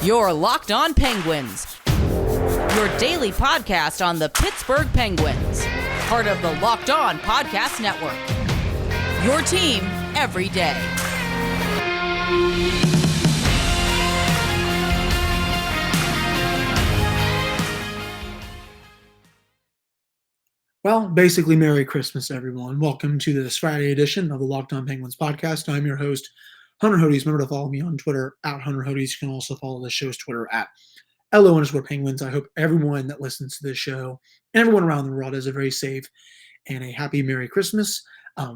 Your Locked On Penguins, your daily podcast on the Pittsburgh Penguins, part of the Locked On Podcast Network, your team every day. Well, basically, Merry Christmas, everyone. Welcome to this Friday edition of the Locked On Penguins podcast. I'm your host, Hunter Hodes. Remember to follow me on Twitter, at Hunter Hodes. You can also follow the show's Twitter, at LO_Penguins. I hope everyone that listens to this show and everyone around the world has a very safe and a happy Merry Christmas.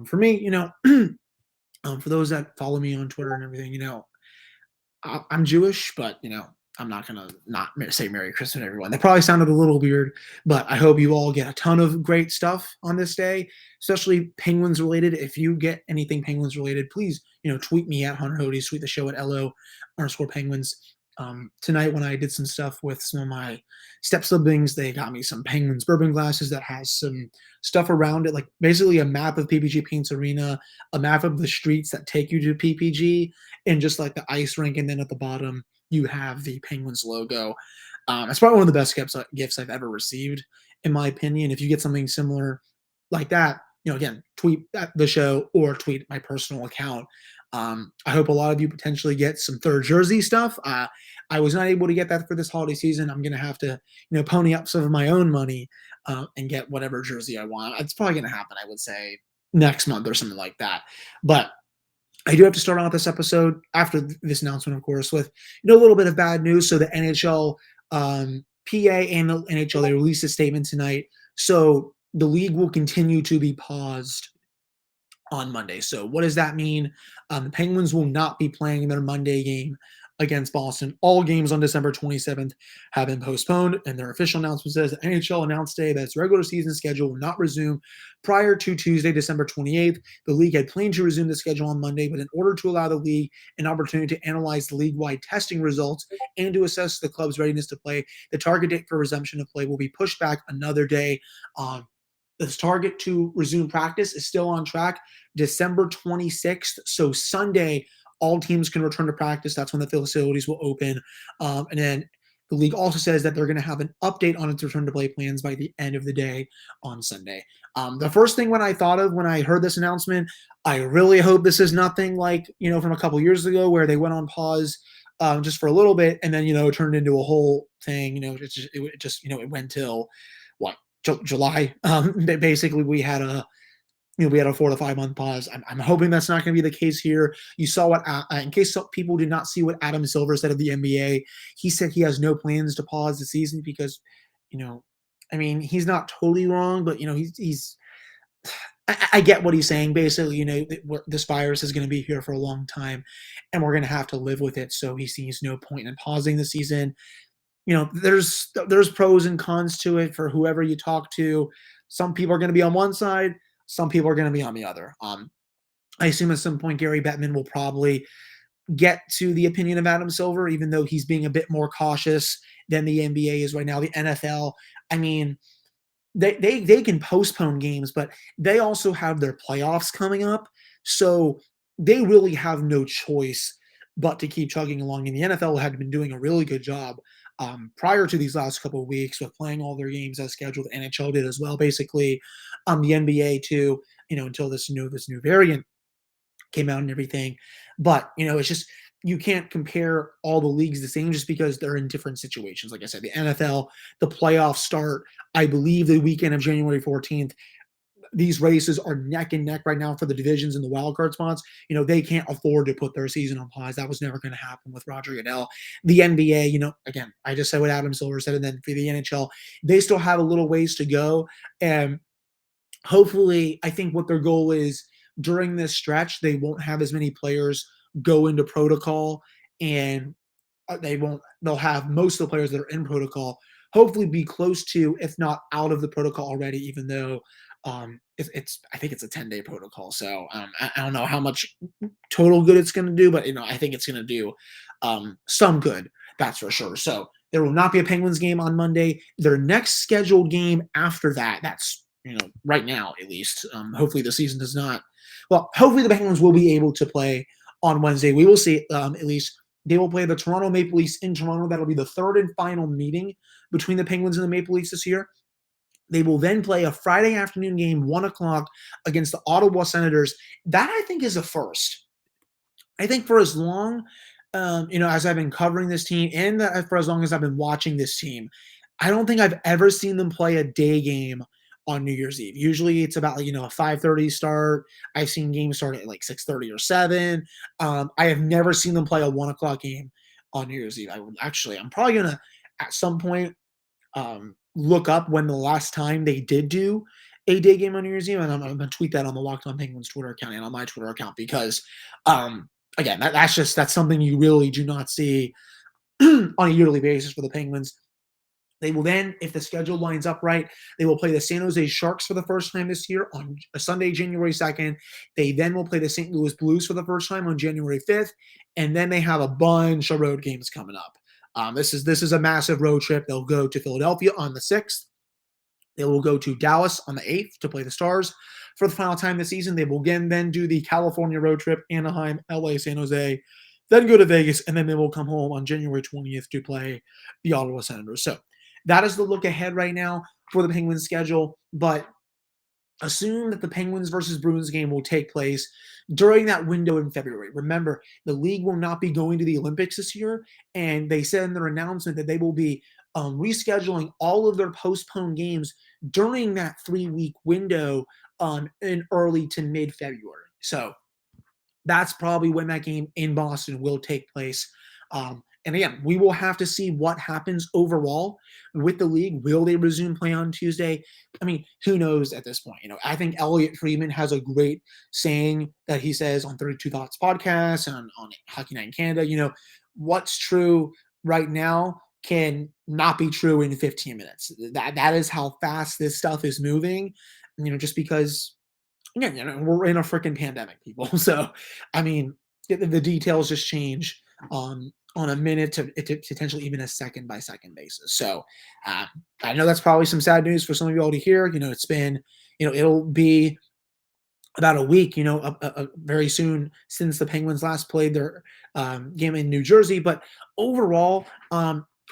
For me, for those that follow me on Twitter and everything, I'm Jewish, but, I'm not going to not say Merry Christmas to everyone. That probably sounded a little weird, but I hope you all get a ton of great stuff on this day, especially Penguins related. If you get anything Penguins related, please, tweet me at Hunter Hodes, tweet the show at LO_Penguins. Tonight when I did some stuff with some of my step siblings, they got me some Penguins bourbon glasses that has some stuff around it, like basically a map of PPG Paints Arena, a map of the streets that take you to PPG, and just like the ice rink, and then at the bottom you have the Penguins logo. It's probably one of the best gifts I've ever received, in my opinion. If you get something similar like that, again, tweet at the show or tweet my personal account. I hope a lot of you potentially get some third jersey stuff. I was not able to get that for this holiday season. I'm going to have to, pony up some of my own money and get whatever jersey I want. It's probably going to happen, I would say, next month or something like that. But I do have to start off this episode after this announcement, of course, with a little bit of bad news. So the NHL, PA and the NHL, they released a statement tonight. So the league will continue to be paused on Monday. So what does that mean? The Penguins will not be playing their Monday game against Boston. All games on December 27th have been postponed, and their official announcement says the NHL announced today that its regular season schedule will not resume prior to Tuesday, December 28th. The league had planned to resume the schedule on Monday, but in order to allow the league an opportunity to analyze the league-wide testing results and to assess the club's readiness to play, the target date for resumption of play will be pushed back another day. This target to resume practice is still on track, December 26th. So Sunday, all teams can return to practice. That's when the facilities will open. And then the league also says that they're going to have an update on its return to play plans by the end of the day on Sunday. The first thing when I thought of when I heard this announcement, I really hope this is nothing like, from a couple years ago where they went on pause just for a little bit. And then, it turned into a whole thing, it went till July. Basically we had a 4 to 5 month pause. I'm hoping that's not going to be the case here. You saw what, in case people did not see what Adam Silver said of the NBA, he said he has no plans to pause the season because, he's not totally wrong, but I get what he's saying. Basically, this virus is going to be here for a long time, and we're going to have to live with it. So he sees no point in pausing the season. There's pros and cons to it for whoever you talk to. Some people are going to be on one side. Some people are going to be on the other. I assume at some point Gary Bettman will probably get to the opinion of Adam Silver, even though he's being a bit more cautious than the NBA is right now. The NFL, they can postpone games, but they also have their playoffs coming up. So they really have no choice but to keep chugging along. And the NFL had been doing a really good job prior to these last couple of weeks with playing all their games as scheduled. The NHL did as well, basically. The NBA too, until this new variant came out and everything. But, it's just, you can't compare all the leagues the same just because they're in different situations. Like I said, the NFL, the playoffs start, I believe, the weekend of January 14th. These races are neck and neck right now for the divisions and the wild card spots. They can't afford to put their season on pause. That was never going to happen with Roger Goodell. The NBA, again, I just said what Adam Silver said, and then for the NHL, they still have a little ways to go. And hopefully, I think what their goal is during this stretch, they won't have as many players go into protocol, and they'll have most of the players that are in protocol hopefully be close to, if not out of the protocol already, even though I think it's a 10-day protocol. So I don't know how much total good it's going to do, but I think it's going to do some good. That's for sure. So there will not be a Penguins game on Monday. Their next scheduled game after that, that's right now at least. Hopefully the season does not. Well, hopefully the Penguins will be able to play on Wednesday. We will see at least They will play the Toronto Maple Leafs in Toronto. That'll be the third and final meeting between the Penguins and the Maple Leafs this year. They will then play a Friday afternoon game, 1 o'clock, against the Ottawa Senators. That, I think, is a first. I think for as long, as I've been covering this team and for as long as I've been watching this team, I don't think I've ever seen them play a day game on New Year's Eve. Usually it's about, a 5:30 start. I've seen games start at like 6:30 or 7. I have never seen them play a 1 o'clock game on New Year's Eve. I'm probably going to, at some point, look up when the last time they did do a day game on New Year's Eve, and I'm going to tweet that on the Locked On Penguins Twitter account and on my Twitter account because, again, that's something you really do not see on a yearly basis for the Penguins. They will then, if the schedule lines up right, they will play the San Jose Sharks for the first time this year on a Sunday, January 2nd. They then will play the St. Louis Blues for the first time on January 5th, and then they have a bunch of road games coming up. This is a massive road trip. They'll go to Philadelphia on the 6th. They will go to Dallas on the 8th to play the Stars for the final time this season. They will again then do the California road trip, Anaheim, LA, San Jose, then go to Vegas, and then they will come home on January 20th to play the Ottawa Senators. So that is the look ahead right now for the Penguins schedule, but assume that the Penguins versus Bruins game will take place during that window in February. Remember, the league will not be going to the Olympics this year, and they said in their announcement that they will be rescheduling all of their postponed games during that 3-week window in early to mid-February. So that's probably when that game in Boston will take place. And again, we will have to see what happens overall with the league. Will they resume play on Tuesday? I mean, who knows at this point? I think Elliot Friedman has a great saying that he says on 32 Thoughts podcast and on Hockey Night in Canada. What's true right now can not be true in 15 minutes. That is how fast this stuff is moving. Just because, again, we're in a freaking pandemic, people. So, I mean, the details just change on a minute to potentially even a second-by-second basis. So I know that's probably some sad news for some of you all to hear. It's been, it'll be about a week, very soon since the Penguins last played their game in New Jersey. But overall,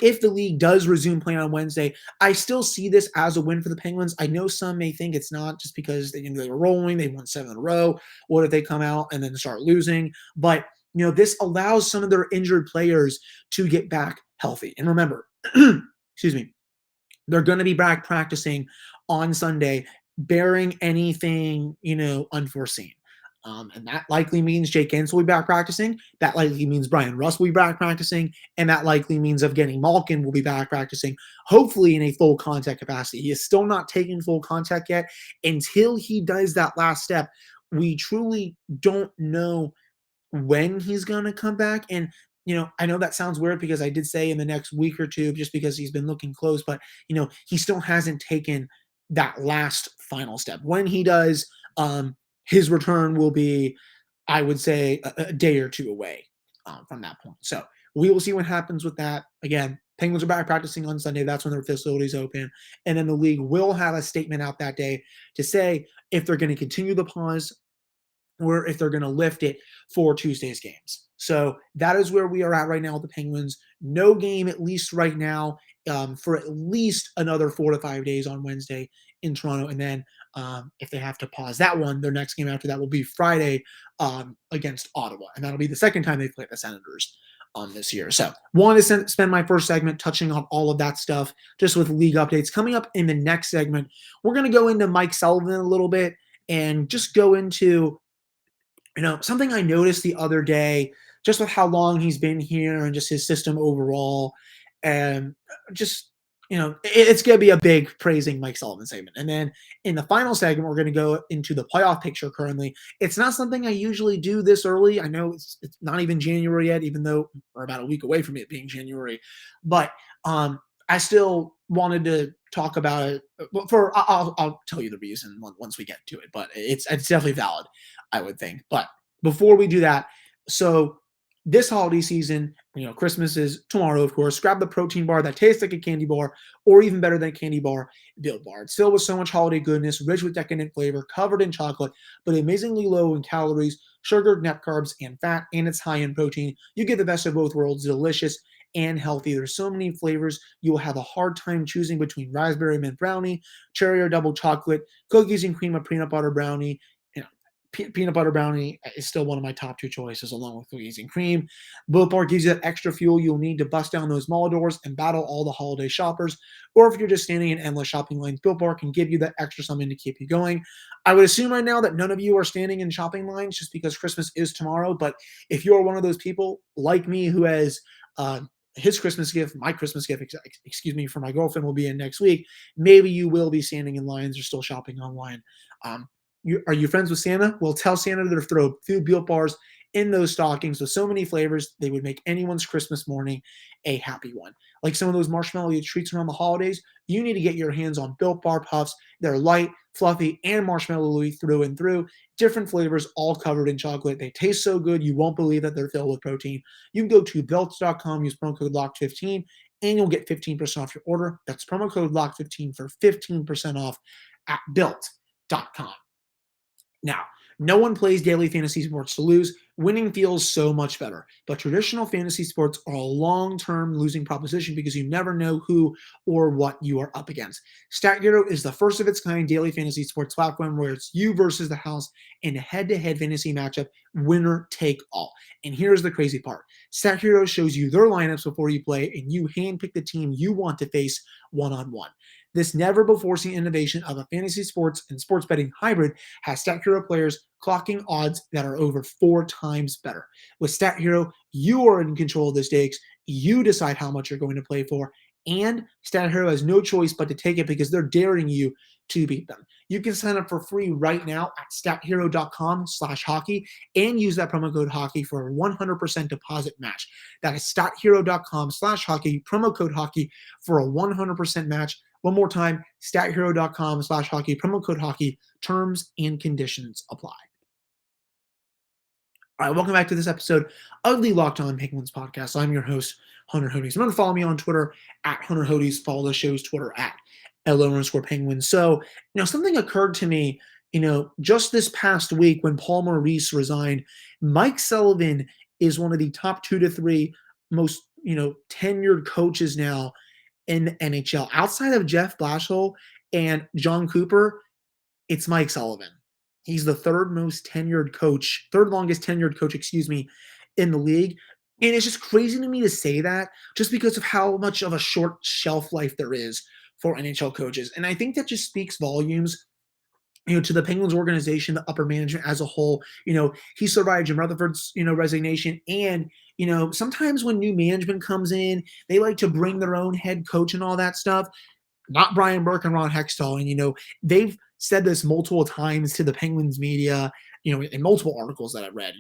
if the league does resume playing on Wednesday, I still see this as a win for the Penguins. I know some may think it's not just because they were rolling, they won 7 in a row. What if they come out and then start losing? But this allows some of their injured players to get back healthy. And remember, excuse me, they're going to be back practicing on Sunday, bearing anything, unforeseen. And that likely means Jake Enns will be back practicing. That likely means Brian Russ will be back practicing. And that likely means Evgeny Malkin will be back practicing, hopefully in a full contact capacity. He is still not taking full contact yet. Until he does that last step, we truly don't know when he's going to come back. And, I know that sounds weird because I did say in the next week or two, just because he's been looking close, but, he still hasn't taken that last final step. When he does, his return will be, I would say, a day or two away from that point. So we will see what happens with that. Again, Penguins are back practicing on Sunday. That's when their facilities open. And then the league will have a statement out that day to say if they're going to continue the pause or if they're going to lift it for Tuesday's games. So that is where we are at right now with the Penguins. No game, at least right now, for at least another 4 to 5 days on Wednesday in Toronto. And then if they have to pause that one, their next game after that will be Friday against Ottawa. And that'll be the second time they play the Senators this year. So wanted to spend my first segment touching on all of that stuff, just with league updates. Coming up in the next segment, we're going to go into Mike Sullivan a little bit and just go into something I noticed the other day, just with how long he's been here and just his system overall. And just, it's going to be a big praising Mike Sullivan segment. And then in the final segment, we're going to go into the playoff picture currently. It's not something I usually do this early. I know it's not even January yet, even though we're about a week away from it being January. But I still wanted to talk about it. I'll tell you the reason once we get to it. But it's definitely valid, I would think. But before we do that, so this holiday season, Christmas is tomorrow, of course. Grab the protein bar that tastes like a candy bar, or even better than a candy bar, Built Bar. It's filled with so much holiday goodness, rich with decadent flavor, covered in chocolate, but amazingly low in calories, sugar, net carbs, and fat, and it's high in protein. You get the best of both worlds, delicious and healthy. There's so many flavors, you will have a hard time choosing between raspberry mint brownie, cherry or double chocolate, cookies and cream or peanut butter brownie. Peanut butter brownie is still one of my top two choices, along with cookies and cream. Built Bar gives you that extra fuel you'll need to bust down those mall doors and battle all the holiday shoppers. Or if you're just standing in endless shopping lines, Built Bar can give you that extra something to keep you going. I would assume right now that none of you are standing in shopping lines just because Christmas is tomorrow. But if you're one of those people like me who has his Christmas gift, my Christmas gift, for my girlfriend will be in next week, maybe you will be standing in lines or still shopping online. Are you friends with Santa? Well, tell Santa to throw 2 Built Bars in those stockings with so many flavors, they would make anyone's Christmas morning a happy one. Like some of those marshmallow treats around the holidays, you need to get your hands on Built Bar Puffs. They're light, fluffy, and marshmallowy through and through. Different flavors, all covered in chocolate. They taste so good, you won't believe that they're filled with protein. You can go to built.com, use promo code LOCK15, and you'll get 15% off your order. That's promo code LOCK15 for 15% off at built.com. Now, no one plays daily fantasy sports to lose. Winning feels so much better. But traditional fantasy sports are a long-term losing proposition because you never know who or what you are up against. Stat Hero is the first of its kind daily fantasy sports platform where it's you versus the house in a head-to-head fantasy matchup, winner take all. And here's the crazy part. Stat Hero shows you their lineups before you play, and you handpick the team you want to face one-on-one. This never-before-seen innovation of a fantasy sports and sports betting hybrid has Stat Hero players clocking odds that are over 4 times better. With Stat Hero, you are in control of the stakes. You decide how much you're going to play for, and Stat Hero has no choice but to take it because they're daring you to beat them. You can sign up for free right now at stathero.com/hockey and use that promo code hockey for a 100% deposit match. That is stathero.com/hockey, promo code hockey for a 100% match. One more time, stathero.com/hockey, promo code hockey, terms and conditions apply. All right, welcome back to this episode of the Locked On Penguins podcast. I'm your host, Hunter Hodes. Remember to follow me on Twitter at Hunter Hodes. Follow the show's Twitter at @LO_Penguins. So, something occurred to me, just this past week when Paul Maurice resigned. Mike Sullivan is one of the top 2 to 3 most, tenured coaches now in the NHL. Outside of Jeff Blashill and John Cooper, it's Mike Sullivan. He's the third longest tenured coach, in the league. And it's just crazy to me to say that just because of how much of a short shelf life there is for NHL coaches. And I think that just speaks volumes, to the Penguins organization, the upper management as a whole. He survived Jim Rutherford's, resignation. And, sometimes when new management comes in, they like to bring their own head coach and all that stuff. Not Brian Burke and Ron Hextall. And, they've said this multiple times to the Penguins media, in multiple articles that I've read.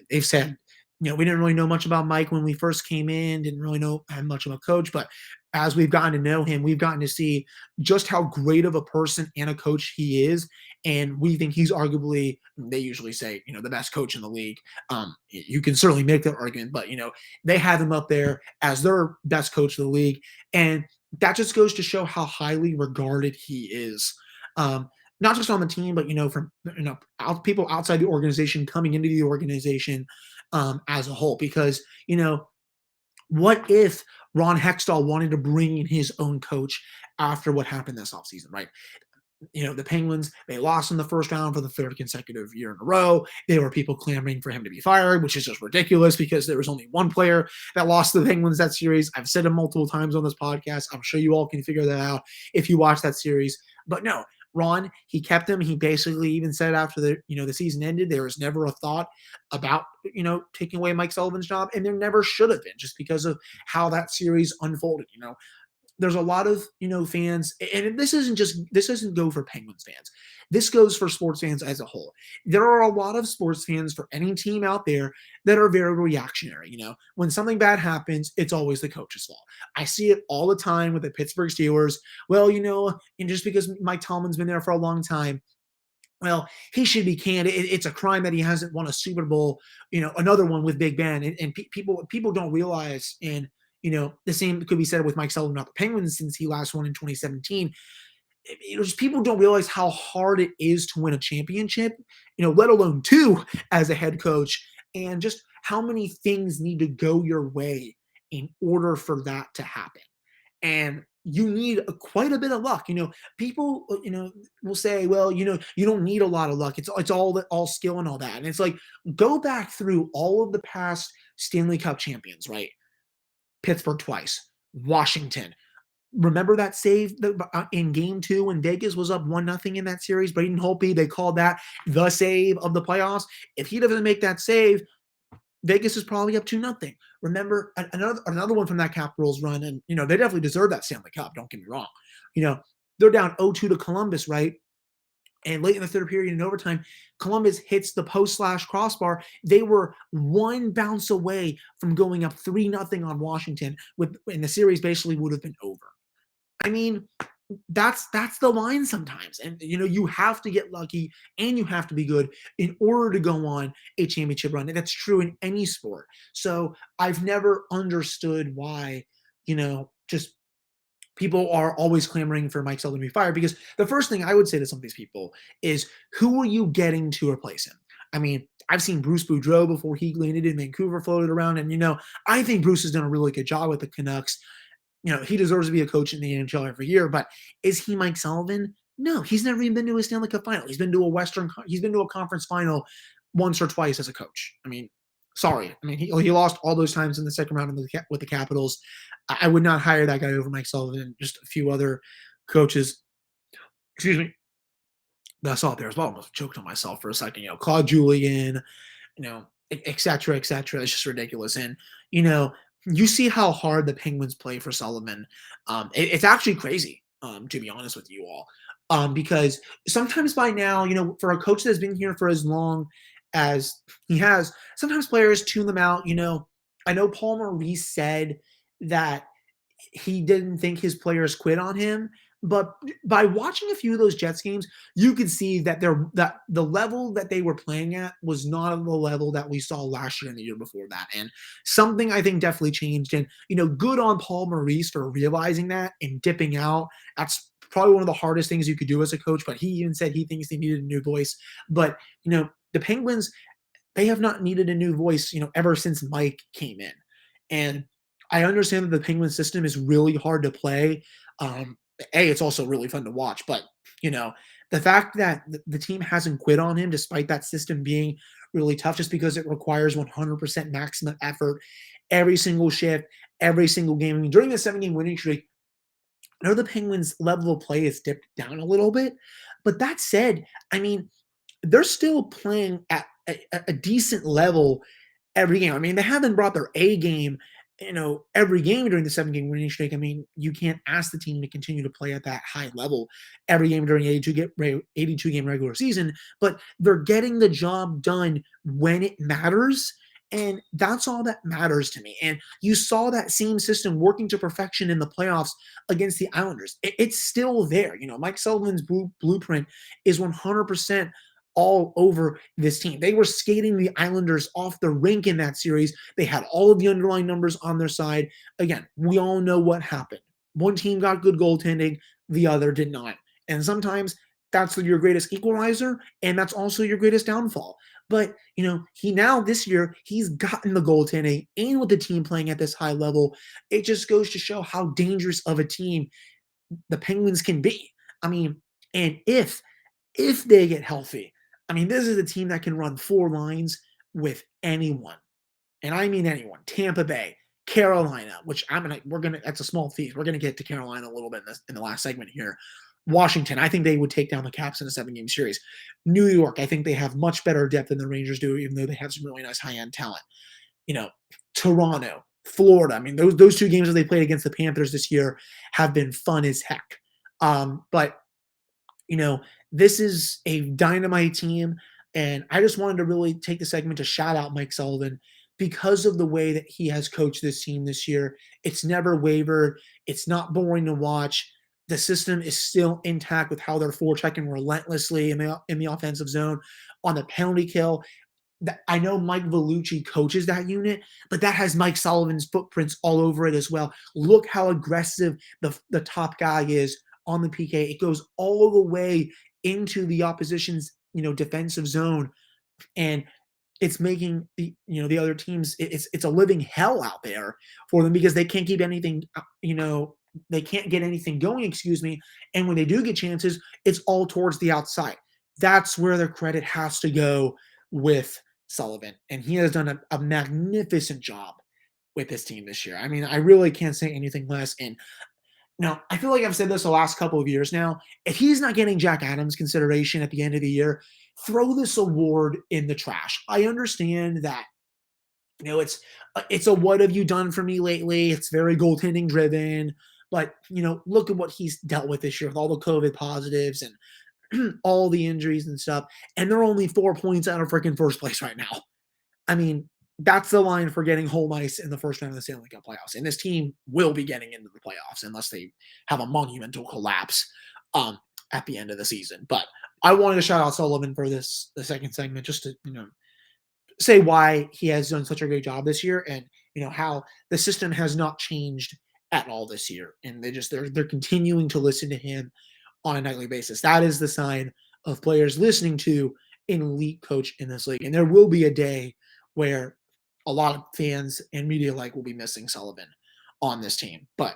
They've said, we didn't really know much about Mike when we first came in, didn't really have much of a coach, but as we've gotten to know him, we've gotten to see just how great of a person and a coach he is. And we think he's arguably, they usually say, the best coach in the league. You can certainly make that argument, but, they have him up there as their best coach of the league. And that just goes to show how highly regarded he is. Not just on the team, but, from people outside the organization coming into the organization as a whole. Because, what if Ron Hextall wanted to bring in his own coach after what happened this offseason, right? The Penguins, they lost in the first round for the 3rd consecutive year in a row. There were people clamoring for him to be fired, which is just ridiculous because there was only one player that lost the Penguins that series. I've said it multiple times on this podcast. I'm sure you all can figure that out if you watch that series. But no, Ron, he kept him. He basically even said after the season ended, there was never a thought about, taking away Mike Sullivan's job, and there never should have been just because of how that series unfolded. There's a lot of, fans, and this doesn't go for Penguins fans. This goes for sports fans as a whole. There are a lot of sports fans for any team out there that are very reactionary. When something bad happens, it's always the coach's fault. I see it all the time with the Pittsburgh Steelers. Well, and just because Mike Tomlin's been there for a long time, well, he should be canned. It's a crime that he hasn't won a Super Bowl, another one with Big Ben. And people don't realize, and, the same could be said with Mike Sullivan about the Penguins since he last won in 2017. Just people don't realize how hard it is to win a championship, let alone two as a head coach, and just how many things need to go your way in order for that to happen. And you need quite a bit of luck. People, will say, well, you don't need a lot of luck. It's all skill and all that. And it's like, go back through all of the past Stanley Cup champions, right? Pittsburgh twice, Washington. Remember that save in game 2 when Vegas was up 1-0 in that series? Braden Holtby, they called that the save of the playoffs. If he doesn't make that save, Vegas is probably up 2-0. Remember another one from that Capitals run, and they definitely deserve that Stanley Cup. Don't get me wrong. They're down 0-2 to Columbus, right? And late in the third period in overtime, Columbus hits the post/crossbar. They were one bounce away from going up 3-0 on Washington, and the series basically would have been over. I mean, that's the line sometimes. And, you have to get lucky and you have to be good in order to go on a championship run. And that's true in any sport. So I've never understood why, just people are always clamoring for Mike Sullivan to be fired, because the first thing I would say to some of these people is, who are you getting to replace him? I mean, I've seen Bruce Boudreau before he landed in Vancouver floated around. And, I think Bruce has done a really good job with the Canucks. He deserves to be a coach in the NHL every year, but is he Mike Sullivan? No, he's never even been to a Stanley Cup final. He's been to a conference final once or twice as a coach. I mean, sorry. I mean, he lost all those times in the second round with the Capitals. I would not hire that guy over Mike Sullivan and just a few other coaches. Excuse me. That I saw it there as well. I almost choked on myself for a second. Claude Julien, et cetera, et cetera. It's just ridiculous. And, you see how hard the Penguins play for Sullivan. It's actually crazy, to be honest with you all, because sometimes by now, for a coach that's been here for as long as he has, sometimes players tune them out. I know Paul Maurice said that he didn't think his players quit on him. But by watching a few of those Jets games, you could see that the level that they were playing at was not the level that we saw last year and the year before that. And something I think definitely changed. And, good on Paul Maurice for realizing that and dipping out. That's probably one of the hardest things you could do as a coach. But he even said he thinks they needed a new voice. But, the Penguins, they have not needed a new voice, ever since Mike came in. And I understand that the Penguin system is really hard to play. It's also really fun to watch, but, the fact that the team hasn't quit on him despite that system being really tough, just because it requires 100% maximum effort every single shift, every single game. I mean, during the 7-game winning streak, I know the Penguins' level of play has dipped down a little bit, but that said, I mean, they're still playing at a decent level every game. I mean, they haven't brought their A game, every game during the 7-game winning streak. I mean, you can't ask the team to continue to play at that high level every game during 82-game regular season, but they're getting the job done when it matters. And that's all that matters to me. And you saw that same system working to perfection in the playoffs against the Islanders. It's still there. Mike Sullivan's blueprint is 100% all over this team. They were skating the Islanders off the rink in that series. They had all of the underlying numbers on their side. Again, we all know what happened. One team got good goaltending, the other did not. And sometimes that's your greatest equalizer, and that's also your greatest downfall. But, this year, he's gotten the goaltending, and with the team playing at this high level, it just goes to show how dangerous of a team the Penguins can be. I mean, and if they get healthy, I mean, this is a team that can run 4 lines with anyone. And I mean anyone. Tampa Bay, Carolina, which that's a small feat. We're going to get to Carolina a little bit in the last segment here. Washington, I think they would take down the Caps in a 7-game series. New York, I think they have much better depth than the Rangers do, even though they have some really nice high-end talent. Toronto, Florida. I mean, those 2 games that they played against the Panthers this year have been fun as heck. But this is a dynamite team, and I just wanted to really take the segment to shout out Mike Sullivan because of the way that he has coached this team this year. It's never wavered. It's not boring to watch. the system is still intact with how they're forechecking relentlessly in the offensive zone on the penalty kill. I know Mike Vellucci coaches that unit, but that has Mike Sullivan's footprints all over it as well. Look how aggressive the top guy is on the PK. It goes all the way into the opposition's defensive zone, and it's making the other teams, it's a living hell out there for them because they can't keep anything, they can't get anything going, excuse me. And when they do get chances, it's all towards the outside. That's where their credit has to go with Sullivan. And he has done a magnificent job with this team this year. I mean, I really can't say anything less. And now, I feel like I've said this the last couple of years now. If he's not getting Jack Adams consideration at the end of the year, throw this award in the trash. I understand that, it's a what have you done for me lately? It's very goaltending driven. But, look at what he's dealt with this year with all the COVID positives and all the injuries and stuff. And they're only 4 points out of freaking first place right now. I mean, that's the line for getting home ice in the first round of the Stanley Cup playoffs. And this team will be getting into the playoffs unless they have a monumental collapse at the end of the season. But I wanted to shout out Sullivan for the second segment, just to say why he has done such a great job this year, and how the system has not changed at all this year, and they're continuing to listen to him on a nightly basis. That is the sign of players listening to an elite coach in this league. And there will be a day where a lot of fans and media alike will be missing Sullivan on this team. But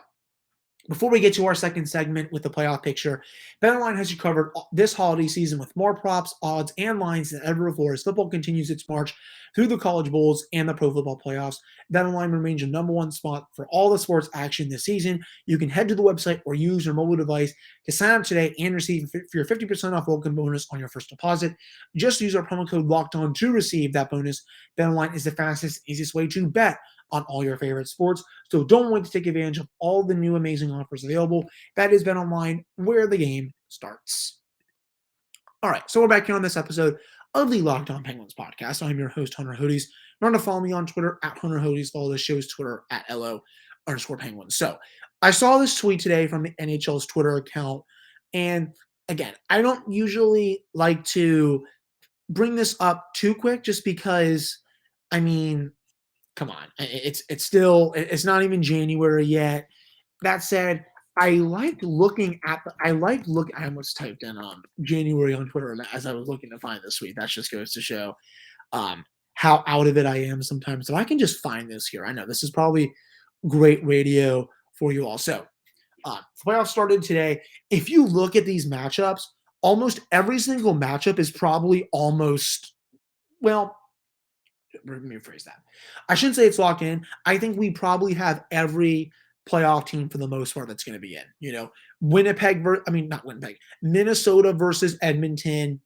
before we get to our second segment with the playoff picture, BetOnline has you covered this holiday season with more props, odds, and lines than ever before as football continues its march through the college bowls and the pro football playoffs. BetOnline remains your number one spot for all the sports action this season. You can head to the website or use your mobile device to sign up today and receive your 50% off welcome bonus on your first deposit. Just use our promo code LOCKEDON to receive that bonus. BetOnline is the fastest, easiest way to bet on all your favorite sports. So don't wait to take advantage of all the new amazing offers available. That is BetOnline, where the game starts. All right, so we're back here on this episode of the Locked On Penguins podcast. I'm your host, Hunter Hodes. Remember to follow me on Twitter at Hunter Hodes. Follow the show's Twitter at LO_Penguins. So I saw this tweet today from the NHL's Twitter account. And again, I don't usually like to bring this up too quick just because, I mean, come on, it's not even January yet. That said, I almost typed in January on Twitter as I was looking to find this tweet. That just goes to show how out of it I am sometimes. So I can just find this here. I know this is probably great radio for you all. So the playoffs started today. If you look at these matchups, almost every single matchup is probably let me rephrase that. I shouldn't say it's locked in. I think we probably have every playoff team for the most part that's going to be in. Minnesota versus Edmonton.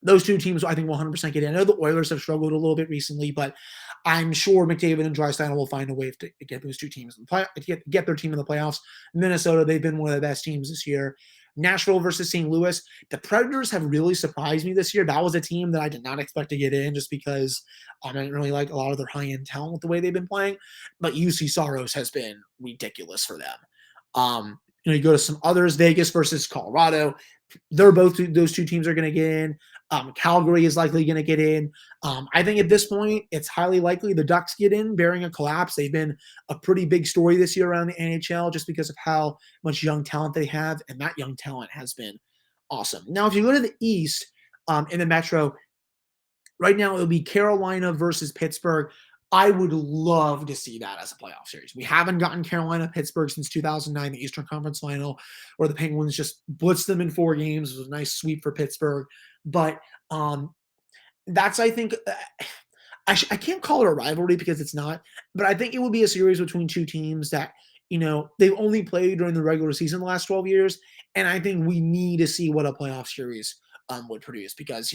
Those two teams, I think, will 100% get in. I know the Oilers have struggled a little bit recently, but I'm sure McDavid and Draisaitl will find a way to get those two teams in the play, get their team in the playoffs. Minnesota, they've been one of the best teams this year. Nashville versus St. Louis. The Predators have really surprised me this year. That was a team that I did not expect to get in just because I didn't really like a lot of their high-end talent with the way they've been playing. But UC Saros has been ridiculous for them. You go to some others, Vegas versus Colorado. Those two teams are going to get in. Calgary is likely going to get in. I think at this point, it's highly likely the Ducks get in, bearing a collapse. They've been a pretty big story this year around the NHL just because of how much young talent they have, and that young talent has been awesome. Now, if you go to the East in the Metro, right now it will be Carolina versus Pittsburgh. I would love to see that as a playoff series. We haven't gotten Carolina-Pittsburgh since 2009, the Eastern Conference Final, where the Penguins just blitzed them in 4 games. It was a nice sweep for Pittsburgh. But that's, I think, I can't call it a rivalry because it's not, but I think it would be a series between two teams that, they've only played during the regular season the last 12 years. And I think we need to see what a playoff series would produce because,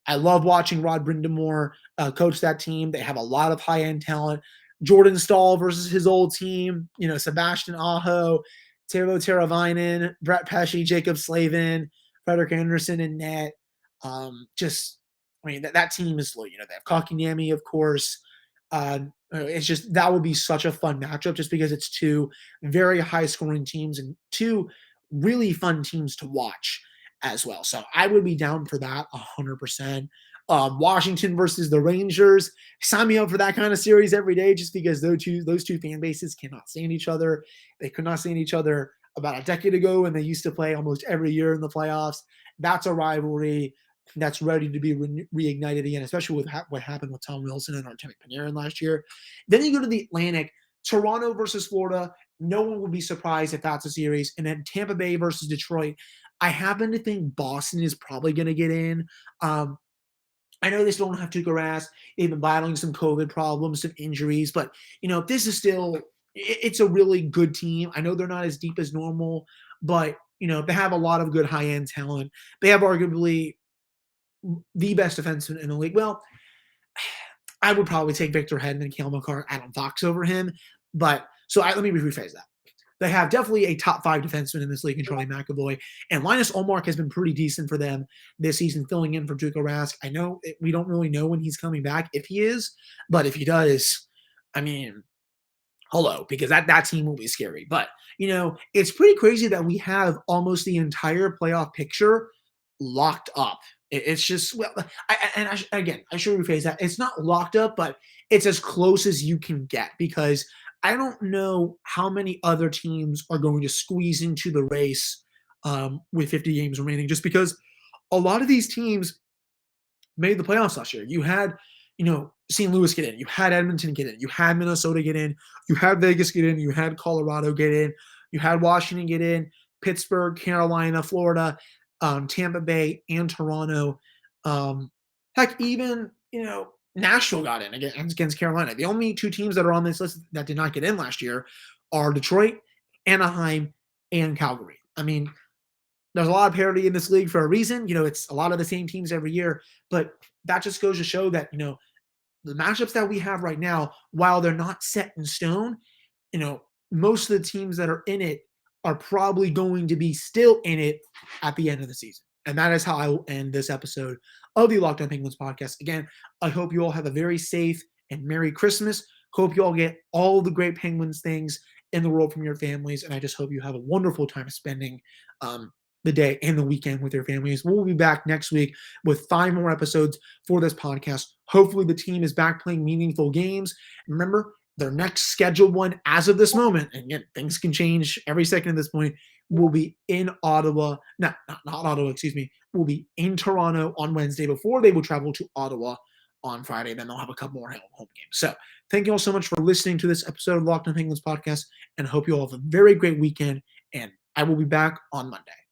I love watching Rod Brindamore coach that team. They have a lot of high-end talent. Jordan Staal versus his old team, Sebastian Aho, Teuvo Teravainen, Brett Pesce, Jacob Slavin, Frederik Andersen in net. That team is, they have Kotkaniemi, of course. It's just, that would be such a fun matchup just because it's two very high-scoring teams and two really fun teams to watch as well. So I would be down for that 100%. Washington versus the Rangers. Sign me up for that kind of series every day, just because those two fan bases cannot stand each other. They could not stand each other about a decade ago when they used to play almost every year in the playoffs. That's a rivalry that's ready to be reignited again, especially with what happened with Tom Wilson and Artemi Panarin last year. Then you go to the Atlantic, Toronto versus Florida. No one would be surprised if that's a series. And then Tampa Bay versus Detroit. I happen to think Boston is probably going to get in. I know they still don't have Tuukka Rask. They've been battling some COVID problems, some injuries, but this is still, it's a really good team. I know they're not as deep as normal, but they have a lot of good high-end talent. They have arguably the best defenseman in the league. Well, I would probably take Victor Hedman, Cale Makar, Adam Fox over him. But let me rephrase that. They have definitely a top 5 defenseman in this league in Charlie McAvoy. And Linus Ullmark has been pretty decent for them this season, filling in for Tuukka Rask. I know we don't really know when he's coming back, if he is. But if he does, I mean, hello, because that team will be scary. But, it's pretty crazy that we have almost the entire playoff picture locked up. It's just, I should rephrase that. It's not locked up, but it's as close as you can get, because I don't know how many other teams are going to squeeze into the race with 50 games remaining, just because a lot of these teams made the playoffs last year. You had, St. Louis get in. You had Edmonton get in. You had Minnesota get in. You had Vegas get in. You had Colorado get in. You had Washington get in. Pittsburgh, Carolina, Florida, Tampa Bay, and Toronto. Heck, even, Nashville got in against Carolina. The only 2 teams that are on this list that did not get in last year are Detroit, Anaheim, and Calgary. I mean, there's a lot of parity in this league for a reason. It's a lot of the same teams every year, but that just goes to show that, the matchups that we have right now, while they're not set in stone, most of the teams that are in it are probably going to be still in it at the end of the season. And that is how I will end this episode of the Locked On Penguins podcast. Again, I hope you all have a very safe and Merry Christmas. Hope you all get all the great Penguins things in the world from your families. And I just hope you have a wonderful time spending the day and the weekend with your families. We'll be back next week with 5 more episodes for this podcast. Hopefully the team is back playing meaningful games. Remember, their next scheduled one as of this moment, and again, things can change every second at this point, will be in Ottawa. Not Ottawa, excuse me. Will be in Toronto on Wednesday before they will travel to Ottawa on Friday. Then they'll have a couple more home games. So thank you all so much for listening to this episode of Locked On Penguins podcast, and I hope you all have a very great weekend, and I will be back on Monday.